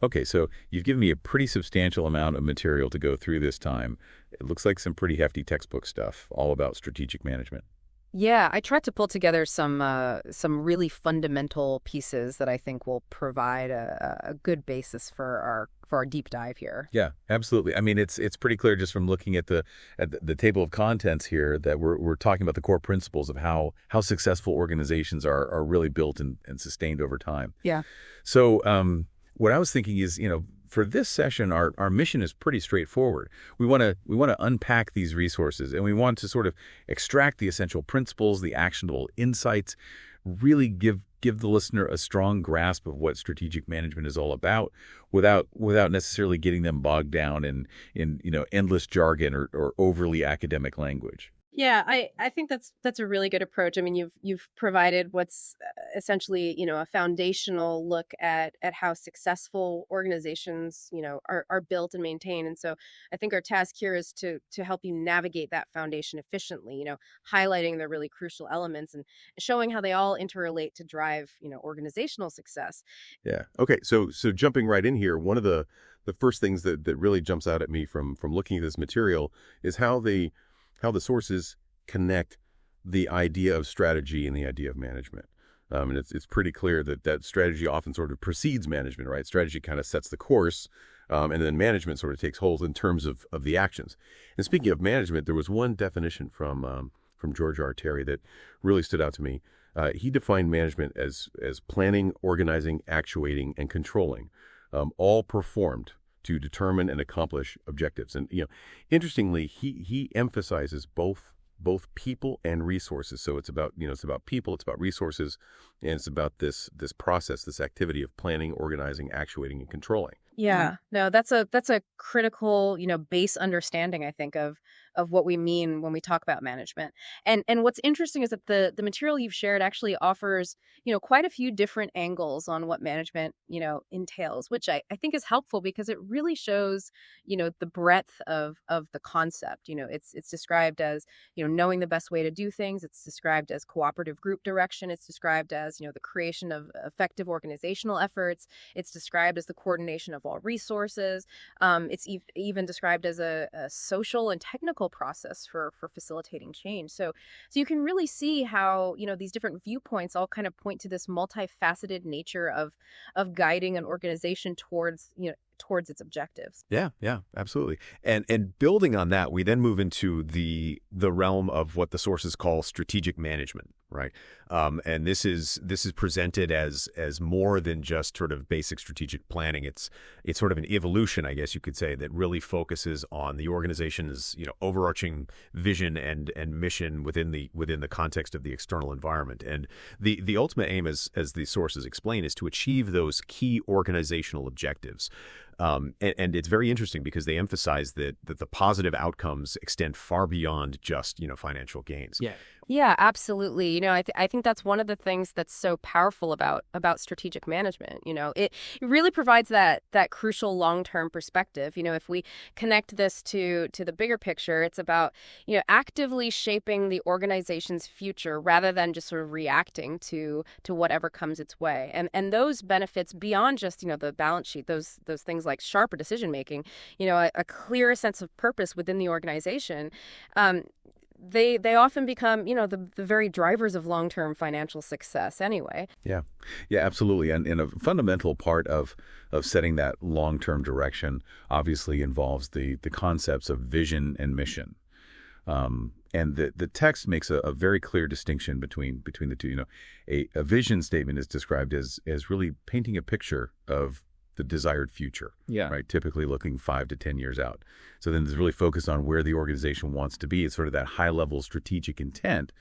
Okay, so you've given me a pretty substantial amount of material to go through this time. It looks like some pretty hefty textbook stuff, all about strategic management. Yeah, I tried to pull together some really fundamental pieces that I think will provide a good basis for our deep dive here. Yeah, absolutely. I mean, it's pretty clear just from looking at the table of contents here that we're talking about the core principles of how successful organizations are really built and sustained over time. Yeah. So, what I was thinking is, for this session, our mission is pretty straightforward. We want to unpack these resources, and we want to sort of extract the essential principles, the actionable insights, really give the listener a strong grasp of what strategic management is all about, without necessarily getting them bogged down in endless jargon or overly academic language. Yeah, I think that's a really good approach. I mean, you've provided what's essentially, a foundational look at how successful organizations, are built and maintained. And so I think our task here is to help you navigate that foundation efficiently, highlighting the really crucial elements and showing how they all interrelate to drive, organizational success. Yeah. Okay. So jumping right in here, one of the first things that really jumps out at me from looking at this material is how the sources connect the idea of strategy and the idea of management. And it's pretty clear that strategy often sort of precedes management, right? Strategy kind of sets the course, and then management sort of takes hold in terms of the actions. And speaking of management, there was one definition from George R. Terry that really stood out to me. He defined management as planning, organizing, actuating, and controlling, all performed to determine and accomplish objectives. And interestingly, he emphasizes both people and resources. So it's about people, it's about resources, and it's about this process, this activity of planning, organizing, actuating, and controlling. Yeah. No, that's a critical, base understanding, I think, of what we mean when we talk about management. And what's interesting is that the material you've shared actually offers, quite a few different angles on what management, entails, which I think is helpful because it really shows, the breadth of the concept. It's described as, knowing the best way to do things. It's described as cooperative group direction. It's described as, the creation of effective organizational efforts. It's described as the coordination of all resources. It's even described as a social and technical process for facilitating change. So you can really see how, these different viewpoints all kind of point to this multifaceted nature of guiding an organization towards its objectives. Yeah, absolutely. And building on that, we then move into the realm of what the sources call strategic management, right? And this is presented as more than just sort of basic strategic planning. It's sort of an evolution, I guess you could say, that really focuses on the organization's overarching vision and mission within the context of the external environment. And the ultimate aim, as the sources explain, is to achieve those key organizational objectives. And it's very interesting because they emphasize that the positive outcomes extend far beyond just, financial gains. Yeah, absolutely. I think that's one of the things that's so powerful about strategic management. It really provides that crucial long-term perspective. If we connect this to the bigger picture, it's about, actively shaping the organization's future rather than just sort of reacting to whatever comes its way. And those benefits beyond just, the balance sheet, those things like sharper decision making, a clearer sense of purpose within the organization. They often become, the very drivers of long-term financial success anyway. Yeah, absolutely. And a fundamental part of setting that long-term direction obviously involves the concepts of vision and mission. And the text makes a very clear distinction between the two. A vision statement is described as really painting a picture of the desired future, right? Typically looking 5 to 10 years out. So then it's really focused on where the organization wants to be. It's sort of that high-level strategic intent.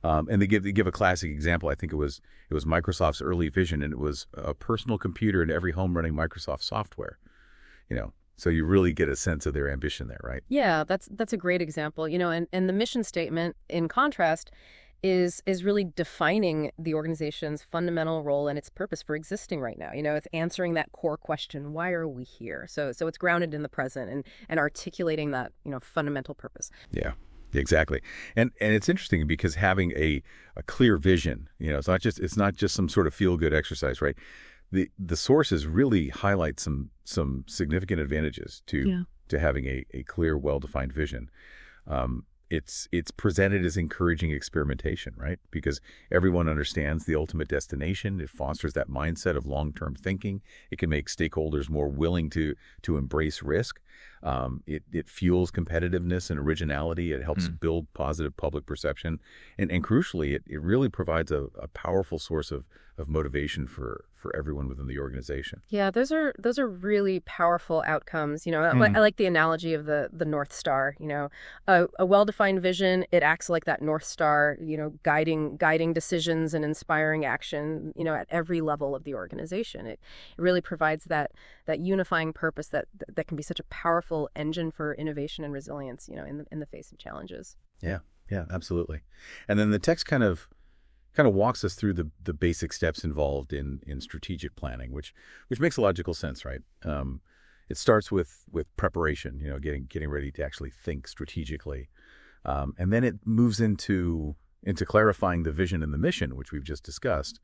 And they give a classic example. I think it was Microsoft's early vision, and it was a personal computer in every home running Microsoft software. So you really get a sense of their ambition there, right? Yeah, that's a great example. And the mission statement, in contrast, is really defining the organization's fundamental role and its purpose for existing right now. It's answering that core question, why are we here? So it's grounded in the present and articulating that, fundamental purpose. Yeah, exactly. And it's interesting because having a clear vision, it's not just some sort of feel-good exercise, right? the sources really highlight some significant advantages to having a clear, well-defined vision. It's presented as encouraging experimentation, right? Because everyone understands the ultimate destination. It fosters that mindset of long-term thinking. It can make stakeholders more willing to embrace risk. It fuels competitiveness and originality. It helps build positive public perception. And crucially, it really provides a powerful source of motivation for everyone within the organization. Yeah, those are really powerful outcomes. I like the analogy of the North Star. A well-defined vision, it acts like that North Star, guiding decisions and inspiring action, at every level of the organization. It really provides that unifying purpose that can be such a powerful engine for innovation and resilience, in the face of challenges. Yeah, absolutely. And then the text kind of walks us through the basic steps involved in strategic planning, which makes logical sense, right? It starts with preparation, getting ready to actually think strategically, and then it moves into clarifying the vision and the mission, which we've just discussed,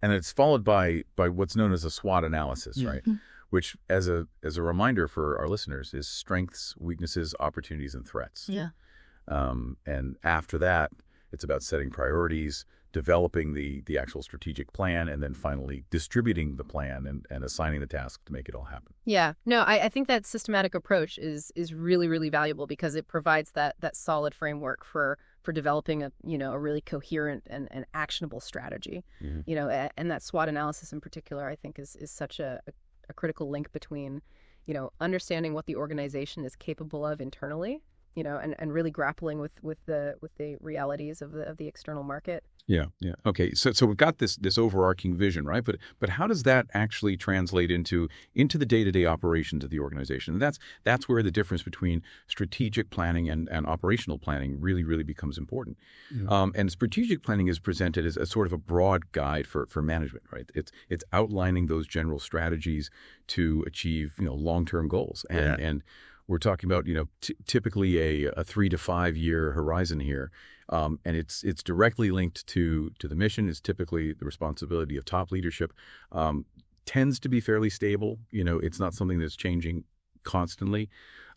and it's followed by what's known as a SWOT analysis, right? Which, as a reminder for our listeners, is strengths, weaknesses, opportunities, and threats. Yeah. And after that, it's about setting priorities, developing the actual strategic plan, and then finally distributing the plan and assigning the task to make it all happen. Yeah, no, I think that systematic approach is really, really valuable because it provides that solid framework for developing a really coherent and actionable strategy. And that SWOT analysis in particular, I think is such a critical link between, understanding what the organization is capable of internally, and really grappling with the realities of the external market. Yeah. Okay. So we've got this overarching vision, right? But how does that actually translate into the day-to-day operations of the organization? And that's where the difference between strategic planning and operational planning really becomes important. Yeah. And strategic planning is presented as a sort of a broad guide for management, right? It's outlining those general strategies to achieve long-term goals, and we're talking about, typically a 3 to 5 year horizon here. And it's directly linked to the mission. It's typically the responsibility of top leadership. Tends to be fairly stable. It's not something that's changing constantly.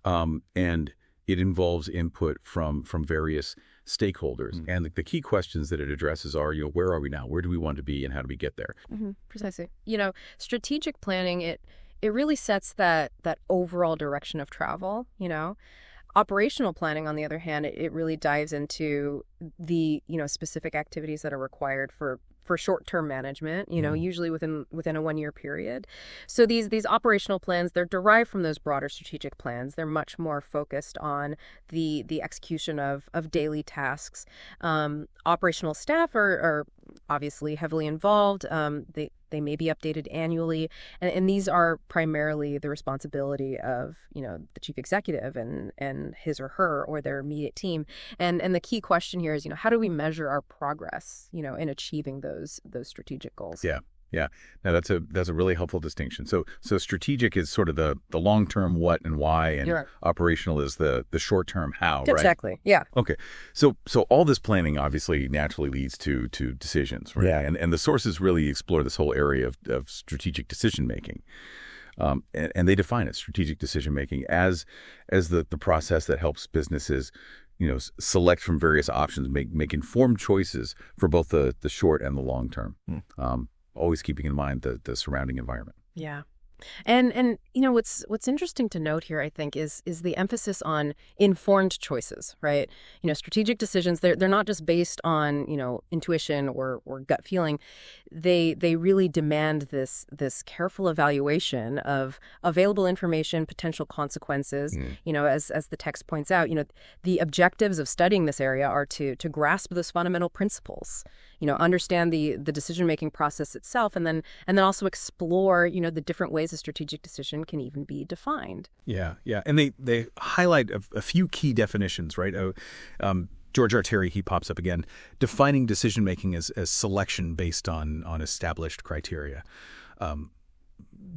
And it involves input from various stakeholders. And the key questions that it addresses are, where are we now? Where do we want to be, and how do we get there? Precisely. Strategic planning, it really sets that overall direction of travel. Operational planning, on the other hand, it really dives into the specific activities that are required for short-term management, usually within a 1 year period. So these operational plans, they're derived from those broader strategic plans. They're much more focused on the execution of daily tasks. Operational staff are obviously heavily involved. They may be updated annually, and these are primarily the responsibility of the chief executive and his or her or their immediate team. And the key question here is how do we measure our progress in achieving those strategic goals? Yeah. Now that's a really helpful distinction. So strategic is sort of the long-term what and why, and operational is the short-term how, right? Exactly. Yeah. Okay. So all this planning obviously naturally leads to decisions, right? Yeah. And the sources really explore this whole area of strategic decision making. And they define it, strategic decision making, as the process that helps businesses select from various options, make informed choices for both the short and the long term. Always keeping in mind the surrounding environment. Yeah. And what's interesting to note here, I think, is the emphasis on informed choices, right? Strategic decisions, they're not just based on, intuition or gut feeling. They really demand this careful evaluation of available information, potential consequences. As the text points out, the objectives of studying this area are to grasp those fundamental principles, understand the decision-making process itself, and then also explore, the different ways a strategic decision can even be defined. Yeah. And they highlight a few key definitions, right? George R. Terry, he pops up again, defining decision-making as selection based on established criteria.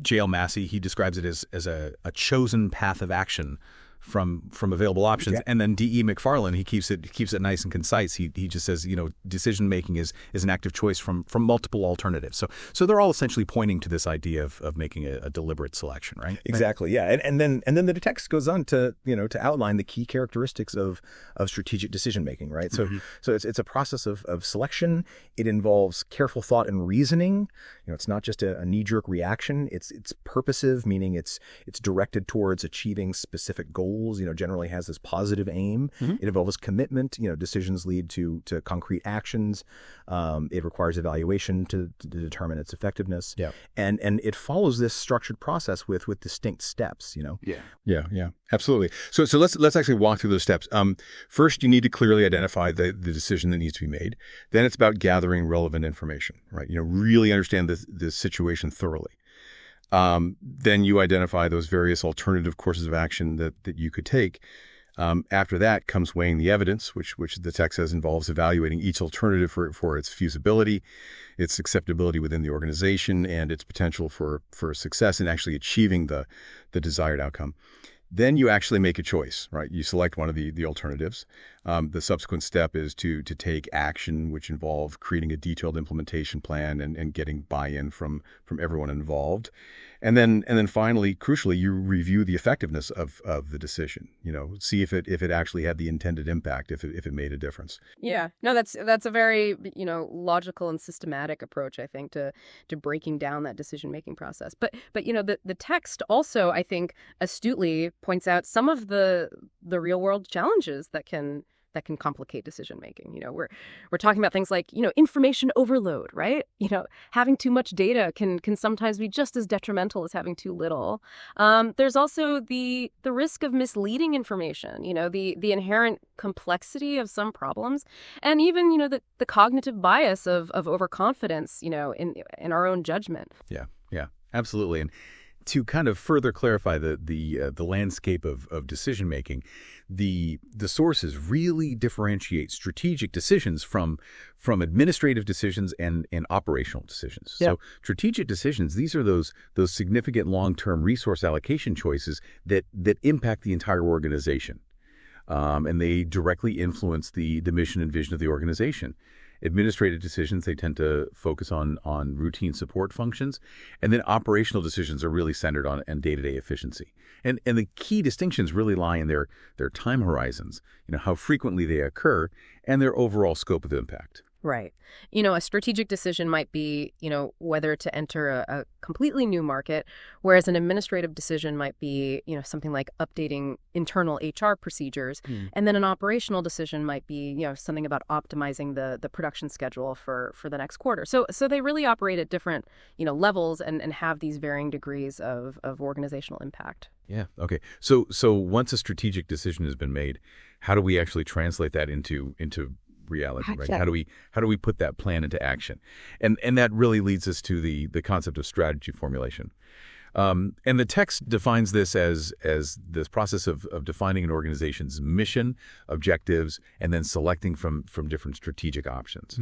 J.L. Massey, he describes it as a chosen path of action from available options. Yeah. And then D.E. McFarlane, he keeps it nice and concise. He just says, decision making is an active choice from multiple alternatives. So they're all essentially pointing to this idea of making a deliberate selection, right? Exactly. Yeah. And then the text goes on to outline the key characteristics of strategic decision making, right? So it's a process of selection. It involves careful thought and reasoning. It's not just a knee-jerk reaction. It's purposive, meaning it's directed towards achieving specific goals, generally has this positive aim. It involves commitment. Decisions lead to concrete actions. It requires evaluation to determine its effectiveness. Yeah. And it follows this structured process with distinct steps, Yeah, absolutely. So let's actually walk through those steps. First, you need to clearly identify the decision that needs to be made. Then it's about gathering relevant information, right? Really understand the situation thoroughly. Then you identify those various alternative courses of action that you could take. After that comes weighing the evidence, which the text says involves evaluating each alternative for its feasibility, its acceptability within the organization, and its potential for success in actually achieving the desired outcome. Then you actually make a choice, right? You select one of the alternatives. The subsequent step is to take action, which involve creating a detailed implementation plan and getting buy-in from everyone involved. And then finally, crucially, you review the effectiveness of the decision. See if it actually had the intended impact, if it made a difference. Yeah, no, that's a very logical and systematic approach, I think, to breaking down that decision making process. But the text also, I think, astutely points out some of the real world challenges that can complicate decision making. We're talking about things like information overload, right? Having too much data can sometimes be just as detrimental as having too little. There's also the risk of misleading information. The inherent complexity of some problems, and even the cognitive bias of overconfidence. In our own judgment. Yeah, absolutely. And to kind of further clarify the landscape of decision making, the sources really differentiate strategic decisions from administrative decisions and operational decisions. Yeah. So strategic decisions, these are those significant long-term resource allocation choices that impact the entire organization, and they directly influence the mission and vision of the organization. Administrative decisions, they tend to focus on routine support functions. And then operational decisions are really centered on day-to-day efficiency. And the key distinctions really lie in their time horizons, how frequently they occur, and their overall scope of impact. Right. A strategic decision might be, whether to enter a completely new market, whereas an administrative decision might be, something like updating internal HR procedures. And then an operational decision might be, something about optimizing the production schedule for the next quarter. So they really operate at different, levels and have these varying degrees of organizational impact. Yeah. Okay. So once a strategic decision has been made, how do we actually translate that into reality, right? How do we put that plan into action? And that really leads us to the concept of strategy formulation. And the text defines this as this process of defining an organization's mission, objectives, and then selecting from different strategic options.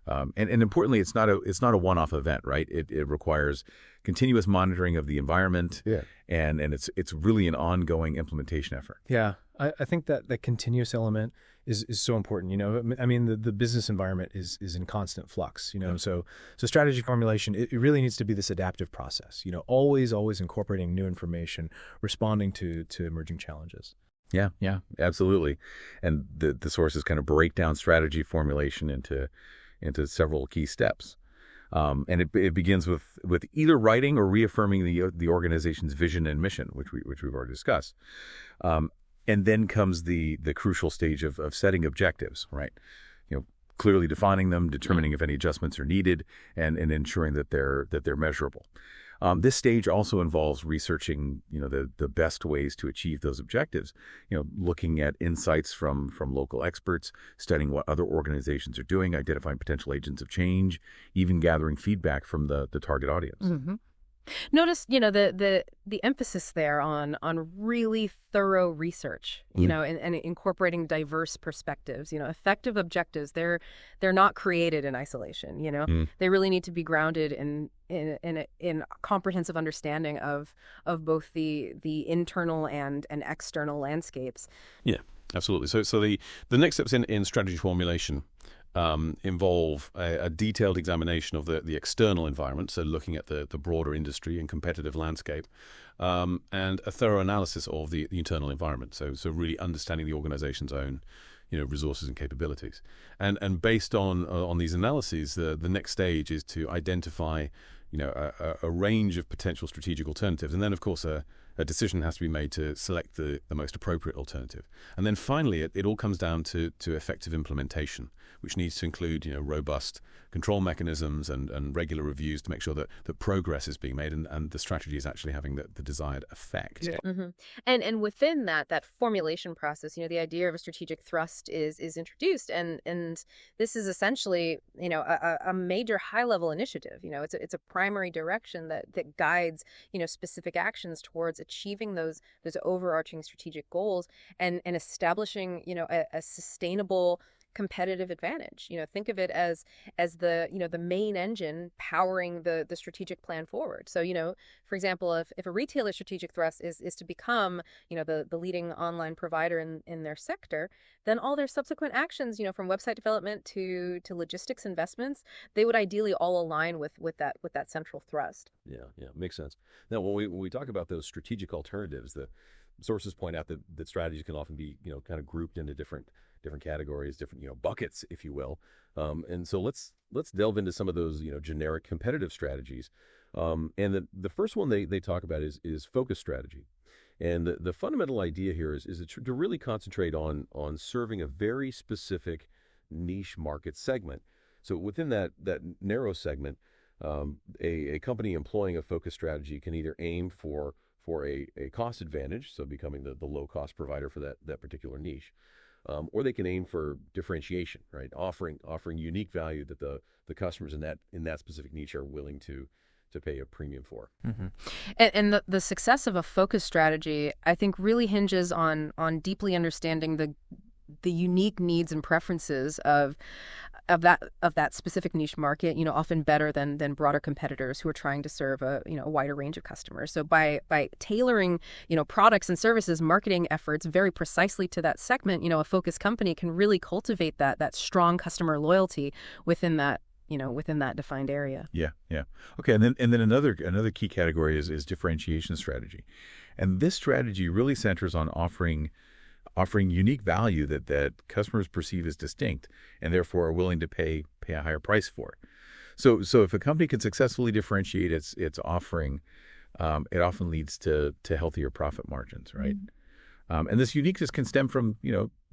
And importantly, it's not a one-off event, right? It requires continuous monitoring of the environment, and it's really an ongoing implementation effort. Yeah, I think that continuous element is so important. I mean, the business environment is in constant flux. So strategy formulation, it really needs to be this adaptive process. Always incorporating new information, responding to emerging challenges. Yeah, absolutely. And the sources kind of break down strategy formulation into several key steps. And it begins with either writing or reaffirming the organization's vision and mission, which we've already discussed. And then comes the crucial stage of setting objectives, right? Clearly defining them, determining if any adjustments are needed, and ensuring that they're measurable. This stage also involves researching, the best ways to achieve those objectives. Looking at insights from local experts, studying what other organizations are doing, identifying potential agents of change, even gathering feedback from the target audience. Notice, the emphasis there on really thorough research, and incorporating diverse perspectives. Effective objectives, they're not created in isolation. They really need to be grounded in comprehensive understanding of both the internal and external landscapes. Yeah, absolutely. So the next steps in strategy formulation involve a detailed examination of the external environment, so looking at the broader industry and competitive landscape, and a thorough analysis of the internal environment, so really understanding the organization's own resources and capabilities. And based on these analyses, the next stage is to identify a range of potential strategic alternatives, and then of course a decision has to be made to select the most appropriate alternative. And then finally, it all comes down to effective implementation, which needs to include robust control mechanisms and regular reviews to make sure that progress is being made and the strategy is actually having the desired effect. Yeah. Mm-hmm. And within that formulation process, the idea of a strategic thrust is introduced, and this is essentially a major high level initiative. It's a primary direction that guides specific actions towards achieving those overarching strategic goals and establishing a sustainable competitive advantage. Think of it as the main engine powering the strategic plan forward. So for example, if a retailer's strategic thrust is to become the leading online provider in their sector, then all their subsequent actions from website development to logistics investments, they would ideally all align with that central thrust. Yeah, makes sense. Now, when we talk about those strategic alternatives, the sources point out that strategies can often be kind of grouped into different categories, different buckets, if you will. And so let's delve into some of those generic competitive strategies. And the first one they talk about is focus strategy. And the fundamental idea here is to really concentrate on serving a very specific niche market segment. So within that narrow segment, a company employing a focus strategy can either aim for a cost advantage, so becoming the low cost provider for that particular niche, or they can aim for differentiation, right? Offering unique value that the customers in that specific niche are willing to pay a premium for. Mm-hmm. And the success of a focus strategy, I think, really hinges on deeply understanding the unique needs and preferences of that specific niche market, often better than broader competitors who are trying to serve a wider range of customers. So by tailoring products and services, marketing efforts very precisely to that segment, a focused company can really cultivate that strong customer loyalty within that defined area. Yeah. Okay, and then another key category is differentiation strategy, and this strategy really centers on offering unique value that customers perceive as distinct and therefore are willing to pay a higher price for. So if a company can successfully differentiate its offering, it often leads to healthier profit margins, right? Mm-hmm. And this uniqueness can stem from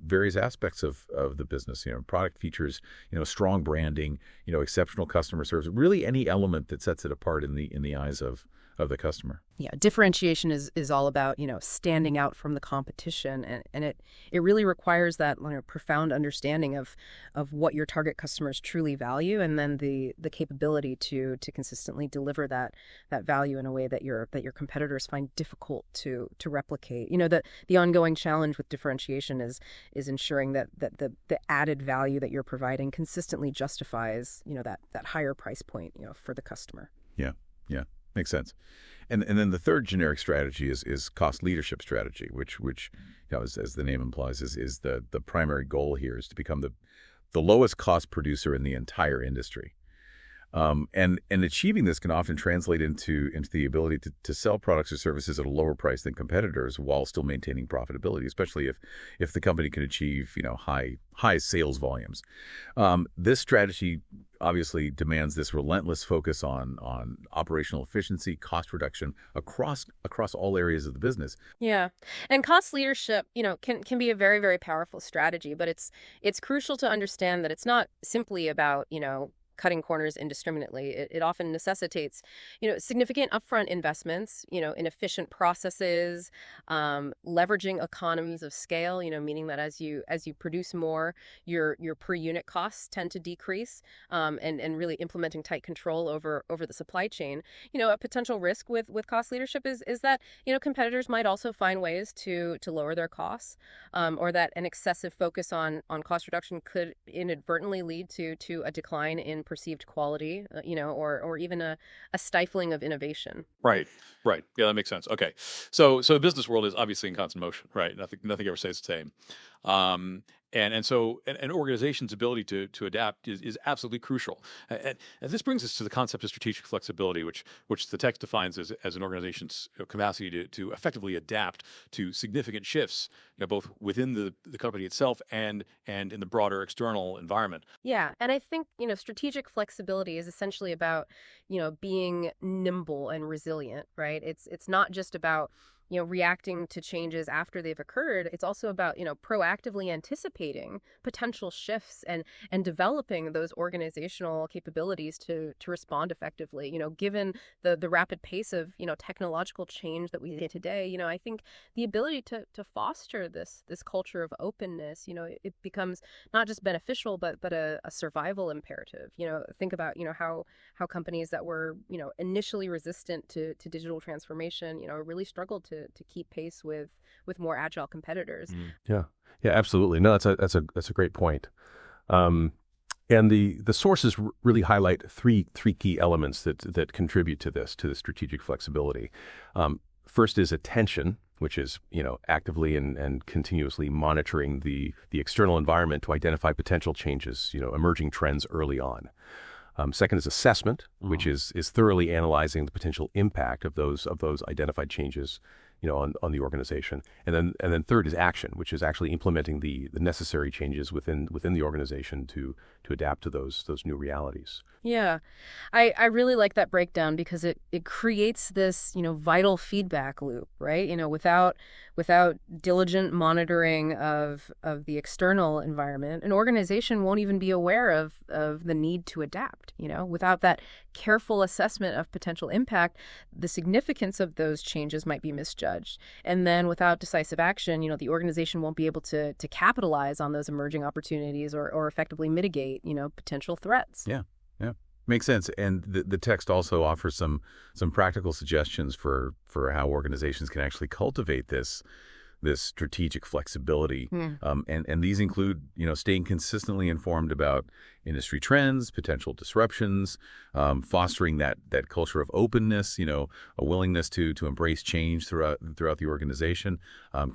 various aspects of the business, product features, strong branding, exceptional customer service, really any element that sets it apart in the eyes of the customer. Yeah, differentiation is all about, standing out from the competition, and it really requires that profound understanding of what your target customers truly value, and then the capability to consistently deliver that value in a way that your competitors find difficult to replicate. The ongoing challenge with differentiation is ensuring that the added value that you're providing consistently justifies, that higher price point, for the customer. Yeah. Makes sense. And then the third generic strategy is cost leadership strategy, which as the name implies, is the primary goal here is to become the lowest cost producer in the entire industry. And achieving this can often translate into the ability to sell products or services at a lower price than competitors while still maintaining profitability, especially if the company can achieve high sales volumes. This strategy obviously demands this relentless focus on operational efficiency, cost reduction across all areas of the business. Yeah. And cost leadership, can be a very, very powerful strategy, but it's crucial to understand that it's not simply about, cutting corners indiscriminately. It often necessitates, significant upfront investments, in efficient processes, leveraging economies of scale, meaning that as you produce more, your per unit costs tend to decrease, and really implementing tight control over the supply chain. A potential risk with cost leadership is that, competitors might also find ways to lower their costs, or that an excessive focus on cost reduction could inadvertently lead to a decline in perceived quality, or even a stifling of innovation. Right. Yeah, that makes sense. Okay. So the business world is obviously in constant motion, right? Nothing ever stays the same. So an organization's ability to adapt is absolutely crucial. And this brings us to the concept of strategic flexibility, which the text defines as an organization's capacity to effectively adapt to significant shifts, both within the company itself and in the broader external environment. Yeah, and I think, strategic flexibility is essentially about, being nimble and resilient, right? It's not just about reacting to changes after they've occurred. It's also about, proactively anticipating potential shifts and developing those organizational capabilities to respond effectively. Given the rapid pace of, technological change that we see today, I think the ability to foster this culture of openness, it becomes not just beneficial, but a survival imperative. Think about, how companies that were, initially resistant to digital transformation, really struggled to keep pace with more agile competitors. Yeah, absolutely. No, that's a great point. And the sources really highlight three key elements that contribute to the strategic flexibility. First is attention, which is actively and continuously monitoring the external environment to identify potential changes, emerging trends early on. Second is assessment, which is thoroughly analyzing the potential impact of those identified changes, on the organization. And then third is action, which is actually implementing the necessary changes within the organization to adapt to those new realities. Yeah, I really like that breakdown because it creates this, vital feedback loop, right? Without diligent monitoring of the external environment, an organization won't even be aware of the need to adapt. Without that careful assessment of potential impact, the significance of those changes might be misjudged. And then without decisive action, the organization won't be able to capitalize on those emerging opportunities or effectively mitigate, potential threats. Yeah. Makes sense. And the text also offers some practical suggestions for how organizations can actually cultivate this strategic flexibility. And these include, staying consistently informed about industry trends, potential disruptions, fostering that culture of openness, a willingness to embrace change throughout the organization,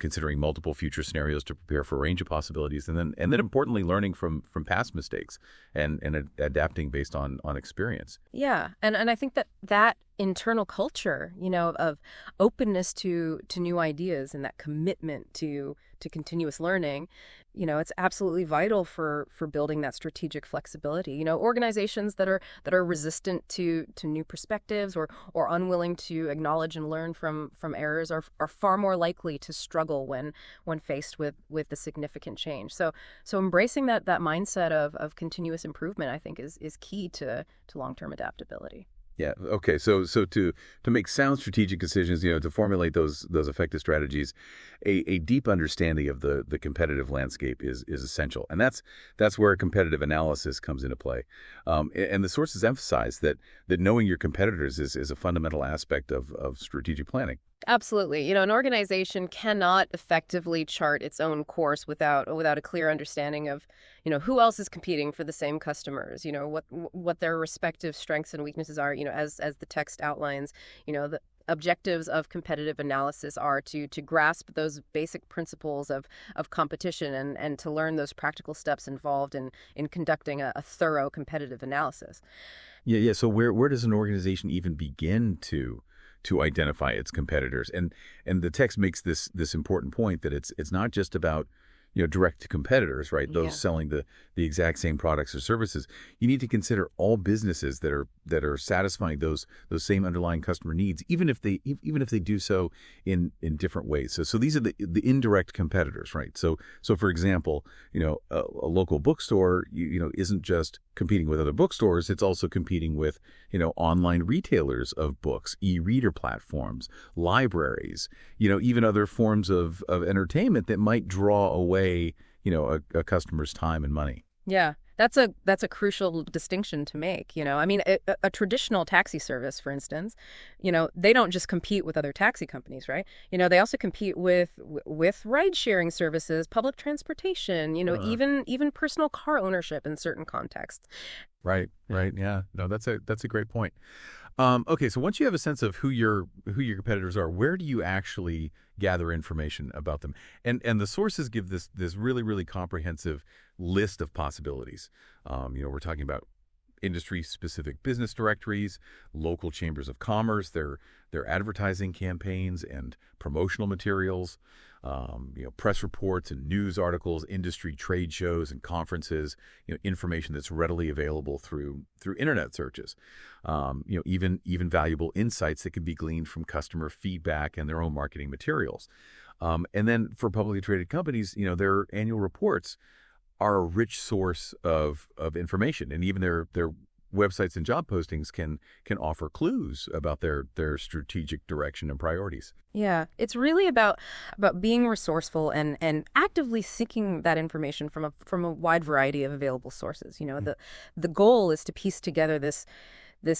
considering multiple future scenarios to prepare for a range of possibilities, and then importantly, learning from past mistakes and adapting based on experience. Yeah, and I think that internal culture, of openness to new ideas and that commitment to continuous learning, it's absolutely vital for building that strategic flexibility. Organizations that are resistant to new perspectives or unwilling to acknowledge and learn from errors are far more likely to struggle when faced with the significant change. So embracing that mindset of continuous improvement, I think, is key to long-term adaptability. Yeah. Okay. So to make sound strategic decisions, to formulate those effective strategies, a deep understanding of the competitive landscape is essential, and that's where competitive analysis comes into play. And the sources emphasize that knowing your competitors is a fundamental aspect of strategic planning. Absolutely. An organization cannot effectively chart its own course without a clear understanding of, who else is competing for the same customers, what their respective strengths and weaknesses are, as the text outlines. The objectives of competitive analysis are to grasp those basic principles of competition and to learn those practical steps involved in conducting a thorough competitive analysis. Yeah. So where does an organization even begin to identify its competitors? And the text makes this important point that it's not just about direct to competitors, right? Those Yeah. selling the exact same products or services. You need to consider all businesses that are satisfying those same underlying customer needs, even if they do so in different ways. So these are the indirect competitors, right? So for example, a local bookstore, isn't just competing with other bookstores, it's also competing with, online retailers of books, e-reader platforms, libraries, even other forms of entertainment that might draw away, a customer's time and money. Yeah, that's a crucial distinction to make. I mean, a traditional taxi service, for instance, they don't just compete with other taxi companies, right? They also compete with ride-sharing services, public transportation, even personal car ownership in certain contexts. Right. Yeah. No, that's a great point. Okay, so once you have a sense of who your competitors are, where do you actually gather information about them? And the sources give this really, really comprehensive list of possibilities. We're talking about industry-specific business directories, local chambers of commerce, their advertising campaigns and promotional materials, press reports and news articles, industry trade shows and conferences, information that's readily available through internet searches, even valuable insights that can be gleaned from customer feedback and their own marketing materials. And then for publicly traded companies, their annual reports are a rich source of information, and even their websites and job postings can offer clues about their strategic direction and priorities. Yeah, it's really about being resourceful and actively seeking that information from a wide variety of available sources. The goal is to piece together this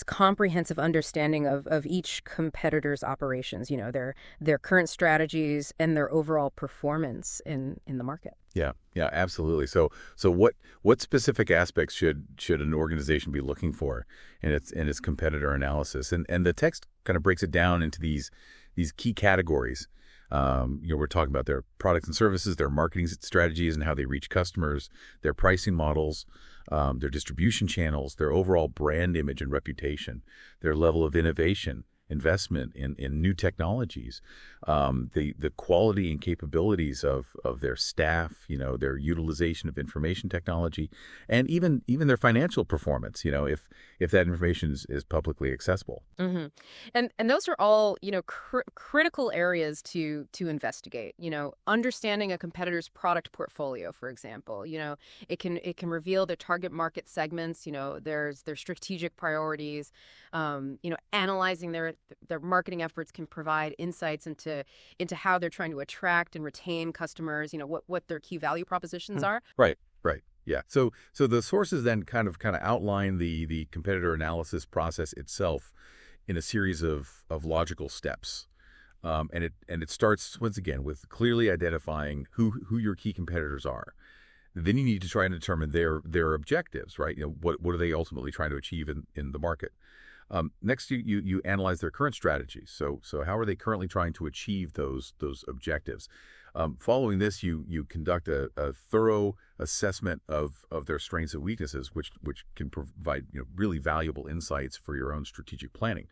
comprehensive understanding of each competitor's operations, their current strategies and their overall performance in the market. Yeah, absolutely. So what specific aspects should an organization be looking for in its competitor analysis? And the text kind of breaks it down into these key categories. We're talking about their products and services, their marketing strategies and how they reach customers, their pricing models, their distribution channels, their overall brand image and reputation, their level of innovation, investment in new technologies, the quality and capabilities of their staff, their utilization of information technology, and even their financial performance, if that information is publicly accessible. Mm-hmm. And those are all, critical areas to investigate. Understanding a competitor's product portfolio, for example, it can reveal their target market segments, their strategic priorities, analyzing their marketing efforts can provide insights into how they're trying to attract and retain customers, what their key value propositions are. Right. Yeah. So the sources then kind of outline the competitor analysis process itself in a series of logical steps. And it starts once again with clearly identifying who your key competitors are. Then you need to try and determine their objectives, right? What are they ultimately trying to achieve in the market? Next, you analyze their current strategies. So how are they currently trying to achieve those objectives? Following this, you conduct a thorough assessment of their strengths and weaknesses, which can provide really valuable insights for your own strategic planning.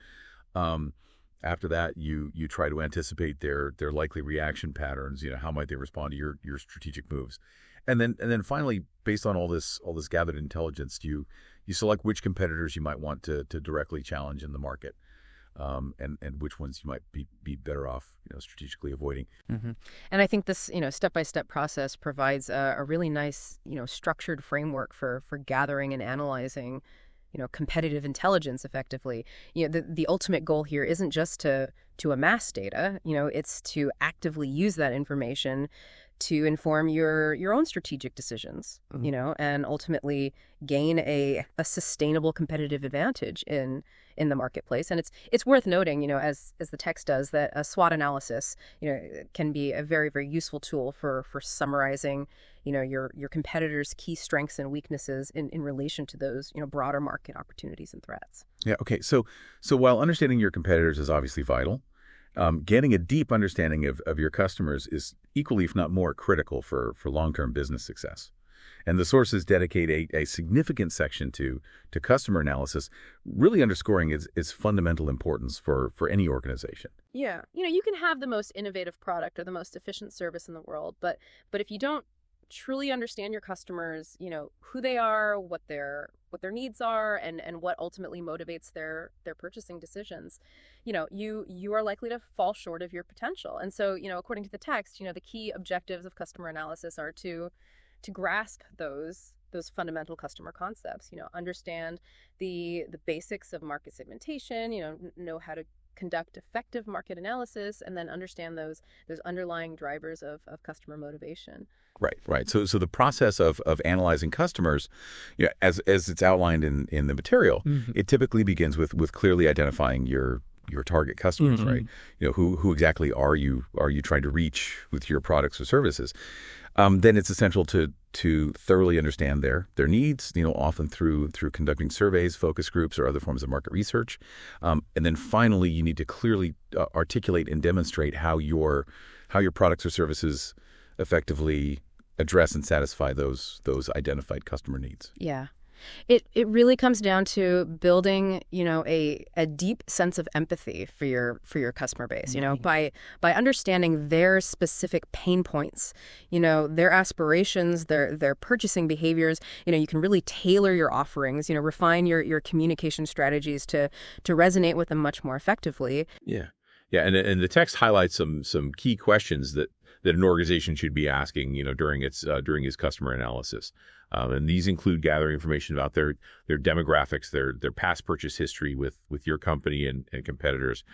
After that, you try to anticipate their likely reaction patterns. How might they respond to your strategic moves, and then finally, based on all this gathered intelligence, you select which competitors you might want to directly challenge in the market, and which ones you might be better off strategically avoiding. Mm-hmm. And I think this step-by-step process provides a really nice structured framework for gathering and analyzing competitive intelligence effectively. The ultimate goal here isn't just to amass data, it's to actively use that information to inform your own strategic decisions, and ultimately gain a sustainable competitive advantage in the marketplace. And it's worth noting, as the text does, that a SWOT analysis, can be a very, very useful tool for summarizing, your competitors' key strengths and weaknesses in relation to those, broader market opportunities and threats. Yeah. Okay. So while understanding your competitors is obviously vital, getting a deep understanding of your customers is equally, if not more, critical for long-term business success. And the sources dedicate a significant section to customer analysis, really underscoring its fundamental importance for any organization. Yeah. You can have the most innovative product or the most efficient service in the world, but if you don't truly understand your customers, who they are, what their needs are, and what ultimately motivates their purchasing decisions, you are likely to fall short of your potential. And so, according to the text, the key objectives of customer analysis are to grasp those fundamental customer concepts, understand the basics of market segmentation, know how to conduct effective market analysis, and then understand those underlying drivers of customer motivation. Right. So the process of analyzing customers, as it's outlined in the material, it typically begins with clearly identifying your target customers, right? Who exactly are you trying to reach with your products or services? Then it's essential to thoroughly understand their needs, often through conducting surveys, focus groups, or other forms of market research. And then finally, you need to clearly articulate and demonstrate how your products or services effectively address and satisfy those identified customer needs. Yeah. It really comes down to building, a deep sense of empathy for your customer base, by understanding their specific pain points, their aspirations, their purchasing behaviors. You can really tailor your offerings, refine your communication strategies to resonate with them much more effectively. Yeah. And the text highlights some key questions that an organization should be asking, during its customer analysis. And these include gathering information about their demographics, their past purchase history with your company and competitors,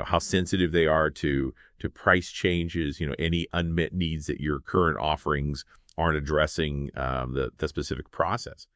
how sensitive they are to price changes, any unmet needs that your current offerings aren't addressing the specific process.